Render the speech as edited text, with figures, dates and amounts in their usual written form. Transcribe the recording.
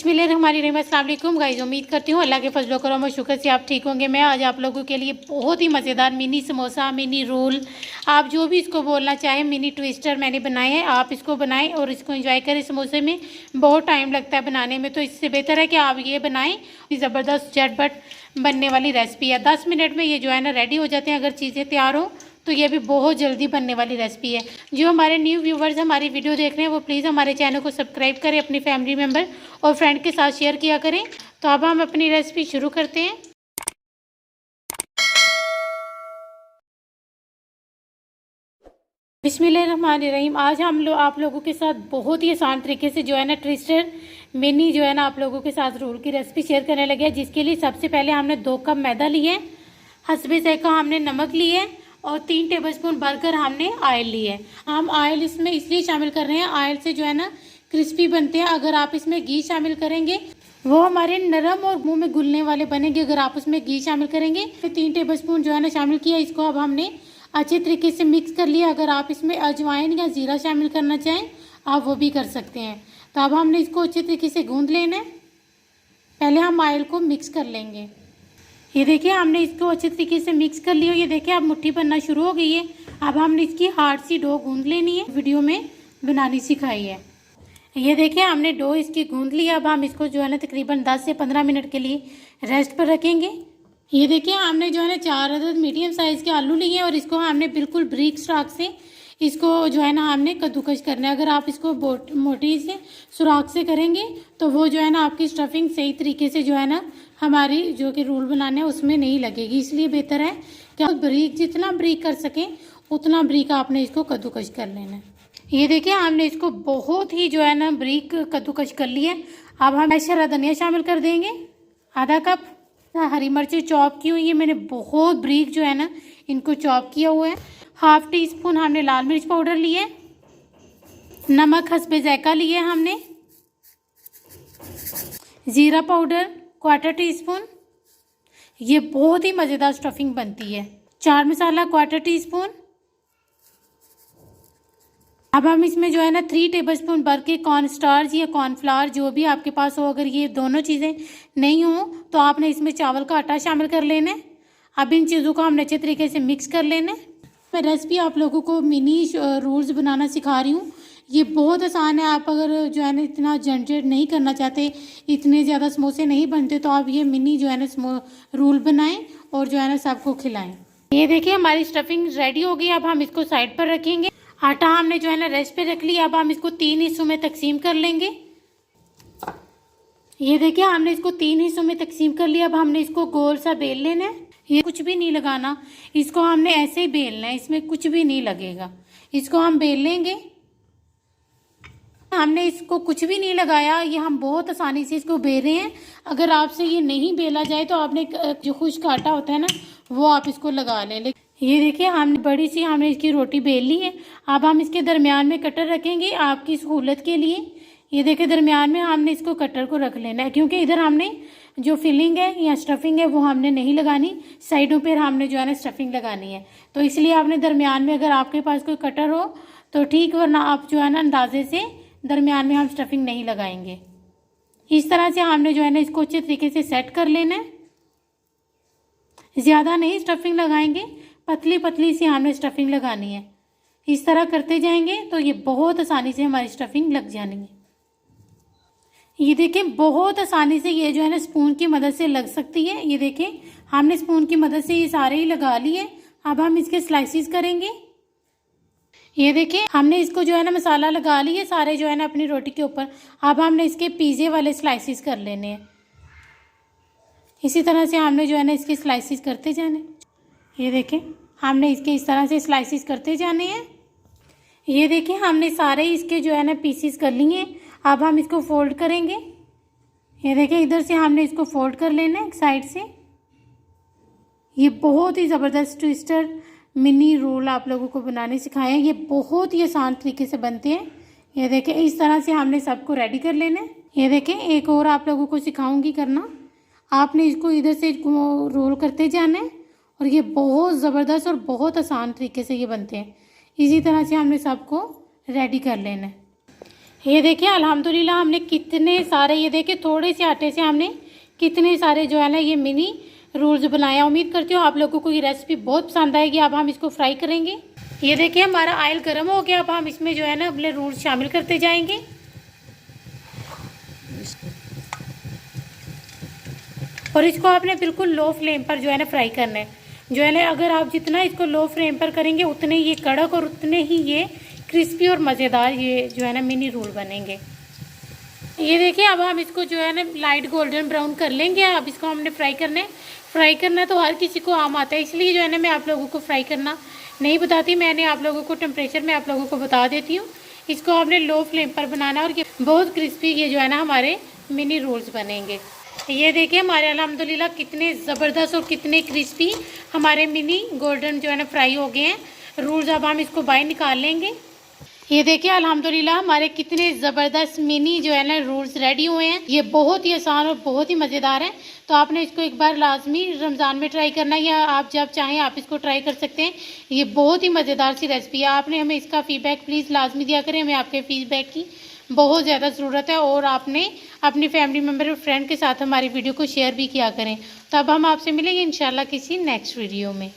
बिस्मिल्लाहिर्रहमानिर्रहीम। अस्सलाम वालेकुम गाइस, उम्मीद करती हूँ अल्लाह के फजल करम और शुक्र से आप ठीक होंगे। मैं आज आप लोगों के लिए बहुत ही मज़ेदार मिनी समोसा, मिनी रोल, आप जो भी इसको बोलना चाहें, मिनी ट्विस्टर मैंने बनाए हैं। आप इसको बनाएं और इसको एंजॉय करें। समोसे में बहुत टाइम लगता है बनाने में, तो इससे बेहतर है कि आप ये बनाएं। ज़बरदस्त झटपट बनने वाली रेसिपी है। 10 मिनट में ये जो है ना रेडी हो जाते हैं। अगर चीज़ें तैयार हों तो ये भी बहुत जल्दी बनने वाली रेसिपी है। जो हमारे न्यू व्यूवर्स हमारी वीडियो देख रहे हैं वो प्लीज़ हमारे चैनल को सब्सक्राइब करें, अपनी फैमिली मेम्बर और फ्रेंड के साथ शेयर किया करें। तो अब हम अपनी रेसिपी शुरू करते हैं। बिस्मिल्लाहिर्रहमानिर्रहीम। आज हम आप लोगों के साथ बहुत ही आसान तरीके से जो है ना ट्विस्टर मिनी जो है ना आप लोगों के साथ रोल की रेसिपी शेयर करने लगे हैं। जिसके लिए सबसे पहले हमने 2 कप मैदा लिए, हस्बे ज़ायक़ा हमने नमक लिए और 3 टेबलस्पून भरकर हमने ऑयल लिए। हम ऑयल इसमें इसलिए शामिल कर रहे हैं, ऑयल से जो है ना क्रिस्पी बनते हैं। अगर आप इसमें घी शामिल करेंगे वो हमारे नरम और मुंह में घुलने वाले बनेंगे। अगर आप उसमें घी शामिल करेंगे तो 3 टेबलस्पून जो है ना शामिल किया। इसको अब हमने अच्छे तरीके से मिक्स कर लिया। अगर आप इसमें अजवाइन या ज़ीरा शामिल करना चाहें आप वो भी कर सकते हैं। तो अब हमने इसको अच्छे तरीके से गूंद लेना है। पहले हम ऑयल को मिक्स कर लेंगे। ये देखिए हमने इसको अच्छे तरीके से मिक्स कर लिया। ये देखिए अब मुट्ठी बनना शुरू हो गई है। अब हमने इसकी हार्ड सी डो गूंद लेनी है, वीडियो में बनानी सिखाई है। ये देखिए हमने डो इसकी गूंद लिया। अब हम इसको जो है ना तकरीबन 10 से 15 मिनट के लिए रेस्ट पर रखेंगे। ये देखिए हमने जो है ना 4 अदद मीडियम साइज़ के आलू लिए और इसको हमने बिल्कुल ब्रीक स्टाक से इसको जो है ना हमने कद्दूकश करना है। अगर आप इसको मोटी से सुराख से करेंगे तो वो जो है ना आपकी स्टफिंग सही तरीके से जो है ना हमारी जो कि रोल बनाने हैं उसमें नहीं लगेगी। इसलिए बेहतर है कि आप ब्रीक जितना ब्रीक कर सकें उतना ब्रीक आपने इसको कद्दूकश कर लेना है। ये देखिए हमने इसको बहुत ही जो है ना ब्रीक कद्दूकश कर लिया। अब हम हरा धनिया शामिल कर देंगे, आधा कप। हरी मिर्ची चॉप की हुई है, मैंने बहुत ब्रीक जो है ना इनको चॉप किया हुआ है। हाफ टी स्पून हमने लाल मिर्च पाउडर लिए, नमक हस्बे ज़ायक़ा लिए हमने, ज़ीरा पाउडर 1/4 टीस्पून। ये बहुत ही मज़ेदार स्टफिंग बनती है। चाट मसाला 1/4 टीस्पून। अब हम इसमें जो है ना 3 टेबलस्पून भर के कॉर्न स्टार्च या कॉर्नफ्लावर जो भी आपके पास हो, अगर ये दोनों चीज़ें नहीं हो तो आपने इसमें चावल का आटा शामिल कर लेना है। अब इन चीज़ों को हमने अच्छे तरीके से मिक्स कर लेना है। मैं रेसिपी आप लोगों को मिनी रोल्स बनाना सिखा रही हूँ। ये बहुत आसान है। आप अगर जो है ना इतना झंझट नहीं करना चाहते, इतने ज़्यादा समोसे नहीं बनते, तो आप ये मिनी जो है ना रोल बनाएं और जो है ना सबको खिलाएं। ये देखिए हमारी स्टफिंग रेडी हो गई। अब हम इसको साइड पर रखेंगे। आटा हमने जो है ना रेस्ट पे रख लिया। अब हम इसको 3 हिस्सों में तकसीम कर लेंगे। ये देखिए हमने इसको 3 हिस्सों में तकसीम कर लिया। अब हमने इसको गोल सा बेल लेना है। ये कुछ भी नहीं लगाना, इसको हमने ऐसे ही बेलना है, इसमें कुछ भी नहीं लगेगा। इसको हम बेल लेंगे। हमने इसको कुछ भी नहीं लगाया, ये हम बहुत आसानी से इसको बेल रहे हैं। अगर आपसे ये नहीं बेला जाए तो आपने जो खुश्क आटा होता है ना वो आप इसको लगा लें। ये देखिए हमने बड़ी सी हमने इसकी रोटी बेल ली है। अब हम इसके दरमियान में कटर रखेंगे आपकी सहूलत के लिए। ये देखिए दरमियान में हमने इसको कटर को रख लेना है, क्योंकि इधर हमने जो फिलिंग है या स्टफिंग है वो हमने नहीं लगानी, साइडों पर हमने जो है ना स्टफिंग लगानी है। तो इसलिए आपने दरमियान में, अगर आपके पास कोई कटर हो तो ठीक, वरना आप जो है ना अंदाजे से दरमियान में हम स्टफिंग नहीं लगाएंगे। इस तरह से हमने जो है ना इसको अच्छे तरीके से सेट कर लेना है। ज़्यादा नहीं स्टफिंग लगाएंगे, पतली पतली सी हमने स्टफिंग लगानी है। इस तरह करते जाएंगे तो ये बहुत आसानी से हमारी स्टफिंग लग जानी है। ये देखें बहुत आसानी से ये जो है ना स्पून की मदद से लग सकती है। ये देखें हमने स्पून की मदद से ये सारे ही लगा लिए। अब हम इसके स्लाइसिस करेंगे। ये देखिए हमने इसको जो है ना मसाला लगा लिए सारे जो है ना अपनी रोटी के ऊपर। अब हमने इसके पिज़्ज़े वाले स्लाइसिस कर लेने हैं। इसी तरह से हमने जो है ना इसके स्लाइसिस करते जाने। ये देखें हमने इसके इस तरह से स्लाइसिस करते जाने हैं। ये देखिए हमने सारे इसके जो है ना पीसीस कर लिए। अब हम इसको फोल्ड करेंगे। ये देखिए इधर से हमने इसको फोल्ड कर लेना है एक साइड से। ये बहुत ही ज़बरदस्त ट्विस्टर मिनी रोल आप लोगों को बनाने सिखाए हैं। ये बहुत ही आसान तरीके से बनते हैं। ये देखें इस तरह से हमने सबको रेडी कर लेना है। ये देखें एक और आप लोगों को सिखाऊंगी करना। आपने इसको इधर से रोल करते जाना है और ये बहुत ज़बरदस्त और बहुत आसान तरीके से ये बनते हैं। इसी तरह से हमने सबको रेडी कर लेना है। ये देखिए अल्हम्दुलिल्लाह हमने कितने सारे, ये देखिए थोड़े से आटे से हमने कितने सारे जो है ना ये मिनी रोल्स बनाया। उम्मीद करती हूँ आप लोगों को ये रेसिपी बहुत पसंद आएगी। अब हम इसको फ्राई करेंगे। ये देखिए हमारा ऑयल गर्म हो गया। अब हम इसमें जो है ना अपने रोल्स शामिल करते जाएंगे। और इसको आपने बिल्कुल लो फ्लेम पर जो है ना फ्राई करना है। जो है ना अगर आप जितना इसको लो फ्लेम पर करेंगे उतने ये कड़क और उतने ही ये क्रिस्पी और मज़ेदार ये जो है ना मिनी रोल बनेंगे। ये देखिए अब हम इसको जो है ना लाइट गोल्डन ब्राउन कर लेंगे। अब इसको हमने फ्राई करना है। फ्राई करना तो हर किसी को आम आता है, इसलिए जो है ना मैं आप लोगों को फ्राई करना नहीं बताती। मैंने आप लोगों को टेम्परेचर में आप लोगों को बता देती हूँ। इसको आपने लो फ्लेम पर बनाना और ये बहुत क्रिस्पी ये जो है ना हमारे मिनी रोल्स बनेंगे। ये देखिए हमारे अल्हम्दुलिल्लाह कितने ज़बरदस्त और कितने क्रिस्पी हमारे मिनी गोल्डन जो है ना फ्राई हो गए हैं रोल्स। अब हम इसको बाहर निकाल लेंगे। ये देखिए अल्हम्दुलिल्लाह हमारे कितने ज़बरदस्त मिनी जो है ना रोल्स रेडी हुए हैं। ये बहुत ही आसान और बहुत ही मज़ेदार है। तो आपने इसको एक बार लाजमी रमज़ान में ट्राई करना, या आप जब चाहें आप इसको ट्राई कर सकते हैं। ये बहुत ही मज़ेदार सी रेसिपी है। आपने हमें इसका फ़ीडबैक प्लीज़ लाजमी दिया करें। हमें आपके फ़ीडबैक की बहुत ज़्यादा ज़रूरत है। और आपने अपनी फैमिली मेम्बर और फ्रेंड के साथ हमारी वीडियो को शेयर भी किया करें। तो अब हम आपसे मिलेंगे इंशाल्लाह किसी नेक्स्ट वीडियो में।